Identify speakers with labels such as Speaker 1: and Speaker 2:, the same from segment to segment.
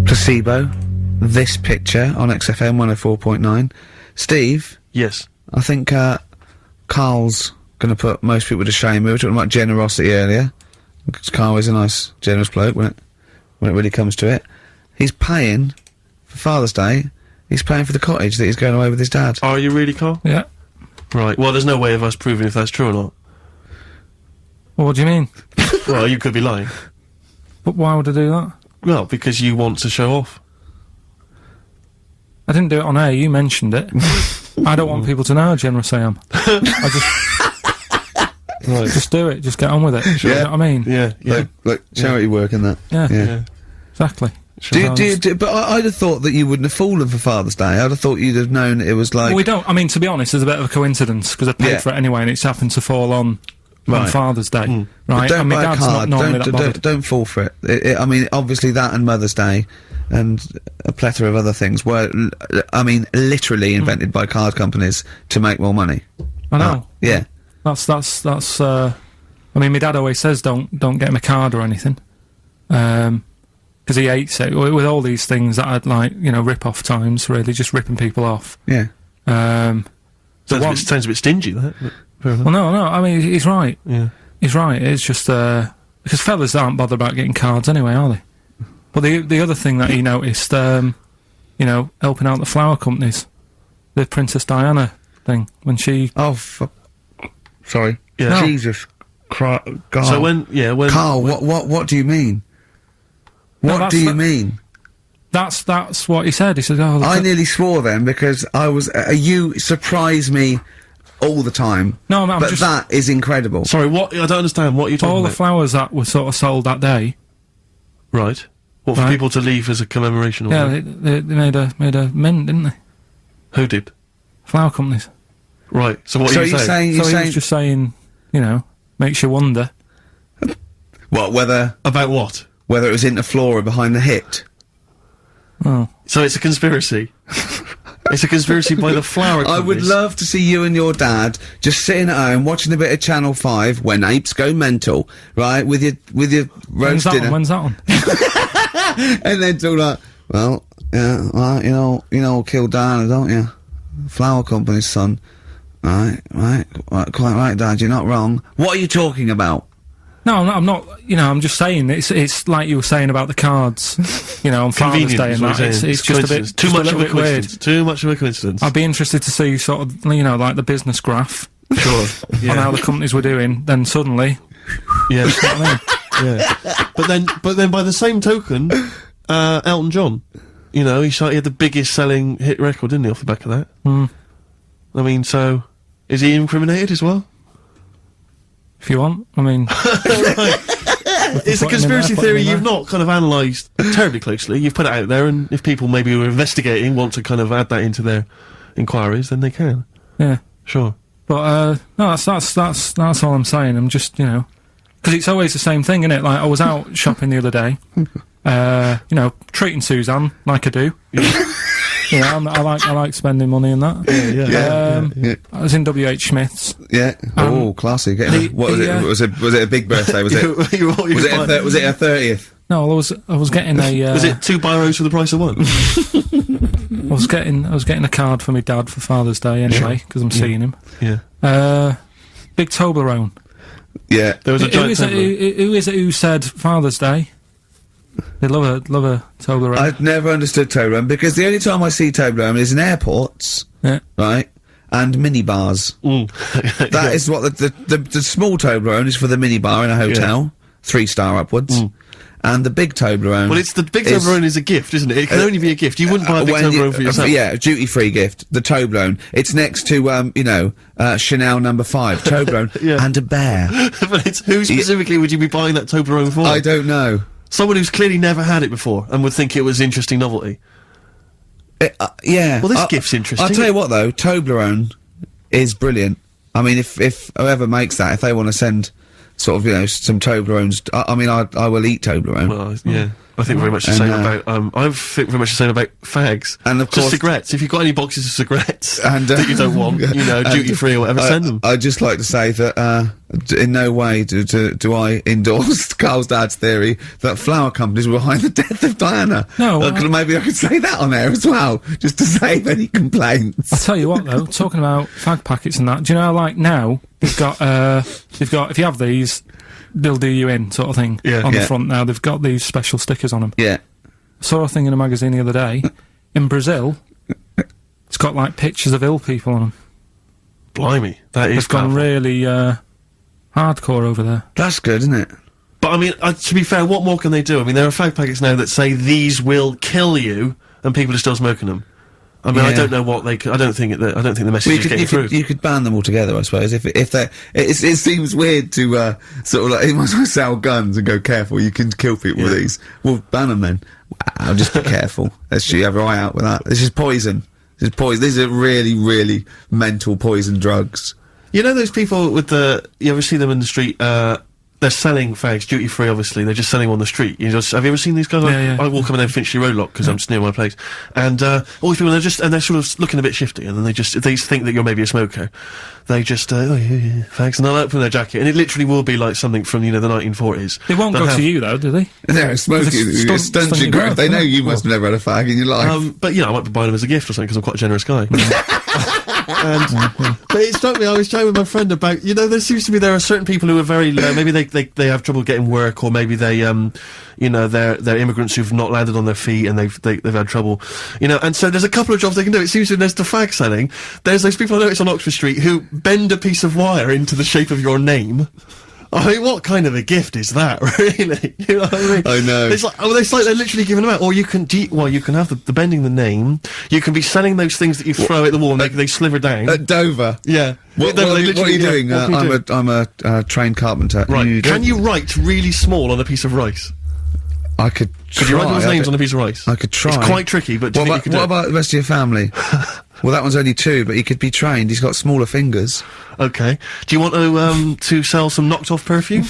Speaker 1: Placebo. This Picture on XFM 104.9. Steve?
Speaker 2: Yes.
Speaker 1: I think, Carl's gonna put most people to shame. We were talking about generosity earlier. Because Carl is a nice, generous bloke when it really comes to it. He's paying, for Father's Day, he's paying for the cottage that he's going away with his dad.
Speaker 2: Are you really, Carl?
Speaker 3: Yeah.
Speaker 2: Right. Well, there's no way of us proving if that's true or not.
Speaker 3: Well, what do you mean?
Speaker 2: Well, you could be lying.
Speaker 3: But why would I do that?
Speaker 2: Well, because you want to show off.
Speaker 3: I didn't do it on air, you mentioned it. I don't want people to know how generous I am.
Speaker 2: Right.
Speaker 3: Just do it, just get on with it.
Speaker 1: Sure.
Speaker 3: You know what I mean?
Speaker 2: Yeah.
Speaker 1: Like charity work and that.
Speaker 3: Yeah. Exactly.
Speaker 1: But I'd have thought that you wouldn't have fallen for Father's Day. I'd have thought you'd have known it was like...
Speaker 3: Well, we don't, I mean, to be honest, there's a bit of a coincidence, because I paid for it anyway, and it's happened to fall on Father's Day. Right?
Speaker 1: But don't
Speaker 3: and my
Speaker 1: buy a
Speaker 3: dad's
Speaker 1: card.
Speaker 3: not normally that bothered.
Speaker 1: Don't fall for it. I mean, obviously that and Mother's Day and a plethora of other things were, I mean, literally invented by card companies to make more money.
Speaker 3: I know.
Speaker 1: Yeah.
Speaker 3: That's, I mean, my dad always says don't get him a card or anything. Because he hates it. With all these things that I'd like, you know, rip-off times, really, just ripping people off.
Speaker 1: Yeah.
Speaker 2: Sounds a bit stingy, that.
Speaker 3: Well, no, I mean, he's right.
Speaker 2: Yeah.
Speaker 3: He's right. It's just, because fellas aren't bothered about getting cards anyway, are they? But the other thing that he noticed, you know, helping out the flower companies, the Princess Diana thing, when she...
Speaker 1: Oh, sorry.
Speaker 2: Yeah.
Speaker 3: No.
Speaker 1: Jesus Christ. God.
Speaker 2: So when...
Speaker 1: Carl, what do you mean? What do you mean?
Speaker 3: That's what he said. He said, oh, look
Speaker 1: I nearly swore then because I was, you surprise me all the time.
Speaker 3: No, I'm
Speaker 1: but
Speaker 3: just...
Speaker 1: that is incredible.
Speaker 2: Sorry, what? I don't understand. What are you talking
Speaker 3: all
Speaker 2: about?
Speaker 3: the flowers that were sort of sold that day.
Speaker 2: Right. What, for people to leave as a commemoration or
Speaker 3: Yeah,
Speaker 2: what?
Speaker 3: they made a mint, didn't they?
Speaker 2: Who did?
Speaker 3: Flower companies.
Speaker 2: Right. So what are you saying?
Speaker 3: He was just saying, you know, makes you wonder.
Speaker 1: What, whether
Speaker 2: About what?
Speaker 1: it was Interflora behind the hit?
Speaker 3: Oh.
Speaker 2: So it's a conspiracy. It's a conspiracy by the flower companies.
Speaker 1: I would love to see you and your dad just sitting at home watching a bit of Channel 5 when apes go mental, right? With your roast dinner.
Speaker 3: When's that on?
Speaker 1: And then talk like, well, yeah, you know, kill Diana, don't you? Flower company's son. Right, quite right, Dad, you're not wrong. What are you talking about?
Speaker 3: No, I'm not, you know, I'm just saying, it's like you were saying about the cards, you know, on Father's Day and that, it's just a bit,
Speaker 2: too much of a
Speaker 3: weird.
Speaker 2: coincidence. Too much of a coincidence.
Speaker 3: I'd be interested to see sort of, you know, like the business graph.
Speaker 2: Sure.
Speaker 3: On how the companies were doing, then suddenly...
Speaker 2: Yeah.
Speaker 3: You know what I mean?
Speaker 2: Yeah. But then by the same token, Elton John, you know, he had the biggest selling hit record, didn't he, off the back of that? I mean, so, is he incriminated as well?
Speaker 3: If you want, I mean...
Speaker 2: It's a conspiracy theory you've not kind of analysed terribly closely. You've put it out there, and if people maybe who are investigating want to kind of add that into their inquiries, then they can.
Speaker 3: Yeah.
Speaker 2: Sure.
Speaker 3: But, no, that's all I'm saying. I'm just, you know... Because it's always the same thing, innit? Like, I was out shopping the other day, you know, treating Suzanne, like I do. You know, I like spending money and that.
Speaker 1: Yeah.
Speaker 3: I was in W.H. Smith's.
Speaker 1: Yeah. Oh, classy. What was it? Was it a big birthday? Was it? Was it a 30th?
Speaker 3: No, I was getting a.
Speaker 2: Was it 2 biros for the price of 1?
Speaker 3: I was getting a card for my dad for Father's Day anyway, because I'm seeing him.
Speaker 2: Yeah.
Speaker 3: Big Toblerone.
Speaker 1: Yeah.
Speaker 2: There was a giant
Speaker 3: who is it who said Father's Day? They love a Toblerone.
Speaker 1: I've never understood Toblerone because the only time I see Toblerone is in airports, right, and minibars. That is what the small Toblerone is for the minibar in a hotel, 3-star upwards, and the big Toblerone.
Speaker 2: Well, the big Toblerone is a gift, isn't it? It can only be a gift. You wouldn't buy a big Toblerone for yourself.
Speaker 1: Yeah, a duty-free gift. The Toblerone. It's next to you know, Chanel No. 5 Toblerone and a bear.
Speaker 2: But it's who specifically would you be buying that Toblerone for?
Speaker 1: I don't know.
Speaker 2: Someone who's clearly never had it before and would think it was interesting novelty.
Speaker 1: Yeah.
Speaker 2: Well, this gift's interesting.
Speaker 1: I'll tell you what, though, Toblerone is brilliant. I mean, if whoever makes that, if they want to send sort of, you know, some Toblerones, I mean, I will eat Toblerone.
Speaker 2: Well, yeah. I think very much the same about, I think very much the same about fags.
Speaker 1: And of course-
Speaker 2: Just cigarettes. If you've got any boxes of cigarettes
Speaker 1: And,
Speaker 2: that you don't want, you know, duty free or whatever, send them.
Speaker 1: I'd just like to say that, in no way do I endorse Carl's dad's theory that flower companies were behind the death of Diana.
Speaker 3: No,
Speaker 1: maybe I could say that on air as well, just to save any complaints.
Speaker 3: I'll tell you what though, talking about fag packets and that, do you know, like now, they've got, if you have these, they'll do you in, sort of thing, on the front now. They've got these special stickers on them.
Speaker 1: Yeah.
Speaker 3: Saw a thing in a magazine the other day, in Brazil, it's got, like, pictures of ill people on them.
Speaker 2: Blimey, that is
Speaker 3: They've gone
Speaker 2: powerful.
Speaker 3: really, hardcore over there.
Speaker 1: That's good, isn't it?
Speaker 2: But I mean, to be fair, what more can they do? I mean, there are fag packets now that say these will kill you, and people are still smoking them. I mean, I
Speaker 1: Yeah.
Speaker 2: don't know what they. I don't think the message is getting through.
Speaker 1: You could ban them all together, I suppose. If they, it seems weird to sort of like, you might as well sell guns and go careful. You can kill people with these. Well, ban them then. I'll just be careful. Let's you have your eye out with that. This is poison. This is poison. These are really, really mental poison drugs.
Speaker 2: You know those people with the. You ever see them in the street? They're selling fags duty free. Obviously, they're just selling them on the street. You just have you ever seen these guys?
Speaker 3: Yeah,
Speaker 2: I walk up and down Finchley Road lot because I'm just near my place, and all these people they're sort of looking a bit shifty, and then they think that you're maybe a smoker. They just fags, and they'll open their jacket, and it literally will be like something from the 1940s.
Speaker 3: They won't go to you though, do they?
Speaker 1: They're smoking.
Speaker 3: It
Speaker 1: Stunts your growth. They know you must have never had a fag in your life.
Speaker 2: But I might be buying them as a gift or something because I'm quite a generous guy. But it struck me, I was chatting with my friend about, there seems to be, there are certain people who are very, maybe they have trouble getting work, or maybe they, they're immigrants who've not landed on their feet and they've had trouble, and so there's a couple of jobs they can do. It seems to there's the fag selling, there's those people I noticed on Oxford Street who bend a piece of wire into the shape of your name. I mean, what kind of a gift is that, really? You know what I mean?
Speaker 1: I know.
Speaker 2: It's like, they're literally giving them out. Or you can, you can have the bending the name. You can be selling those things that you throw at the wall and they sliver down.
Speaker 1: At Dover.
Speaker 2: Yeah.
Speaker 1: What are you doing? I'm a trained carpenter.
Speaker 2: Right. Can you write really small on a piece of rice?
Speaker 1: I could try.
Speaker 2: Could you write those names on a piece of rice?
Speaker 1: I could try.
Speaker 2: It's quite tricky, but do you think you could do
Speaker 1: what
Speaker 2: it?
Speaker 1: about the rest of your family? Well, that one's only 2, but he could be trained. He's got smaller fingers.
Speaker 2: Okay. Do you want to sell some knocked off perfume?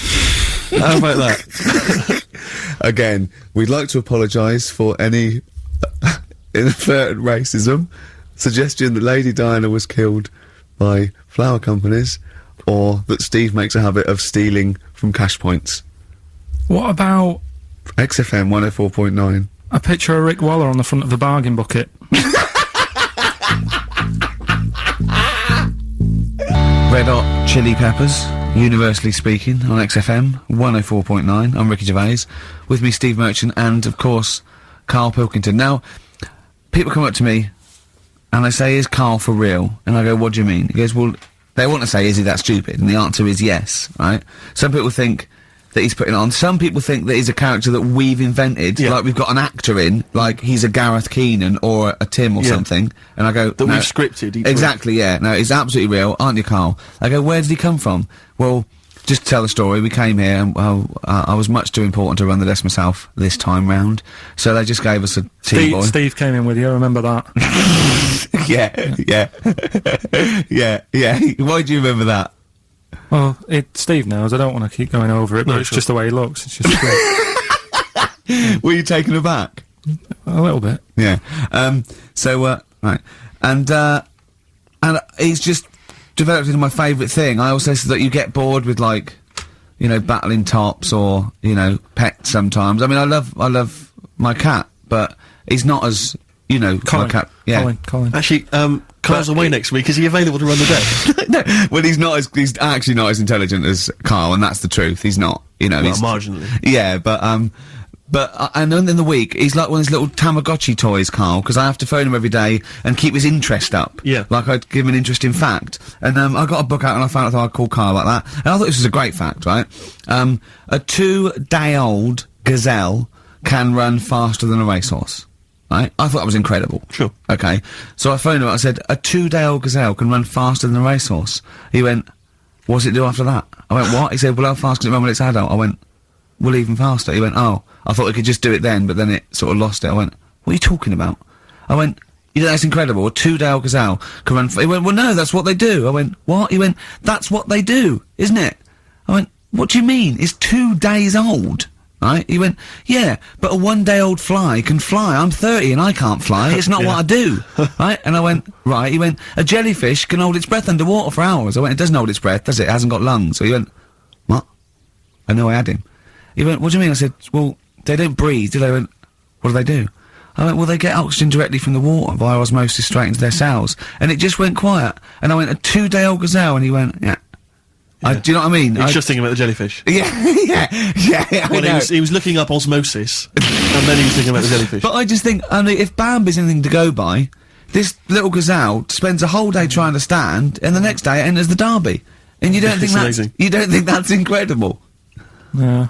Speaker 2: How about that?
Speaker 1: Again, we'd like to apologise for any inadvertent racism, suggestion that Lady Diana was killed by flower companies, or that Steve makes a habit of stealing from cash points.
Speaker 3: What about
Speaker 1: XFM 104.9.
Speaker 3: a picture of Rick Waller on the front of a bargain bucket?
Speaker 1: Red Hot Chili Peppers, universally speaking, on XFM 104.9. I'm Ricky Gervais. With me, Steve Merchant, and, of course, Karl Pilkington. Now, people come up to me, and they say, is Karl for real? And I go, what do you mean? He goes, well, they want to say, is he that stupid? And the answer is yes, right? Some people think that he's putting it on. Some people think that he's a character that we've invented, like we've got an actor in, like he's a Gareth Keenan or a Tim or something. And I go,
Speaker 2: that we've scripted.
Speaker 1: Exactly, yeah. No, it's absolutely real, aren't you, Karl? I go, where did he come from? Well, just to tell the story, we came here and I was much too important to run the desk myself this time round, so they just gave us a tea boy.
Speaker 3: Steve came in with you, I remember that.
Speaker 1: yeah. Why do you remember that?
Speaker 3: Well, Steve knows, I don't want to keep going over it, but it's just the way he looks, it's just great.
Speaker 1: Were you taken aback?
Speaker 3: A little bit.
Speaker 1: Yeah. Right. And he's just developed into my favourite thing. I also said that you get bored with, like, battling tops or, pets sometimes. I mean, I love my cat, but he's not as,
Speaker 3: Colin.
Speaker 1: my cat. Yeah.
Speaker 3: Colin.
Speaker 2: Actually, Carl's away next week. Is he available to run the desk?
Speaker 1: No, well, he's actually not as intelligent as Karl, and that's the truth. He's not, he's
Speaker 2: marginally.
Speaker 1: Yeah, but and then in the week, he's like one of those little Tamagotchi toys, Karl, because I have to phone him every day and keep his interest up.
Speaker 2: Yeah.
Speaker 1: Like I'd give him an interesting fact. And, I got a book out and I found out I'd call Karl like that. And I thought this was a great fact, right? A 2-day-old gazelle can run faster than a racehorse. Right? I thought that was incredible.
Speaker 2: Sure.
Speaker 1: Okay. So I phoned him up, I said, a 2-day-old gazelle can run faster than a racehorse. He went, what does it do after that? I went, what? He said, well, how fast can it run when it's adult? I went, well, even faster. He went, oh, I thought it could just do it then, but then it sort of lost it. I went, what are you talking about? I went, that's incredible. A 2-day-old gazelle can run. He went, well, no, that's what they do. I went, what? He went, that's what they do, isn't it? I went, what do you mean? It's 2 days old, Right? He went, yeah, but a 1-day-old fly can fly. I'm 30 and I can't fly. It's not what I do. Right? And I went, right. He went, a jellyfish can hold its breath underwater for hours. I went, it doesn't hold its breath, does it? It hasn't got lungs. So he went, what? I know I had him. He went, what do you mean? I said, well, they don't breathe, do they? He went, what do? I went, well, they get oxygen directly from the water via osmosis straight into their cells. And it just went quiet. And I went, a 2-day-old gazelle? And he went, yeah. Do you know what I mean?
Speaker 2: He's just thinking about the jellyfish.
Speaker 1: Yeah, yeah.
Speaker 2: Well, he was looking up osmosis, and then he was thinking about the jellyfish.
Speaker 1: But I just think, I mean, if Bambi's anything to go by, this little gazelle spends a whole day trying to stand, and the next day it enters the derby. And you don't think
Speaker 2: It's amazing.
Speaker 1: you don't think that's incredible?
Speaker 3: Yeah.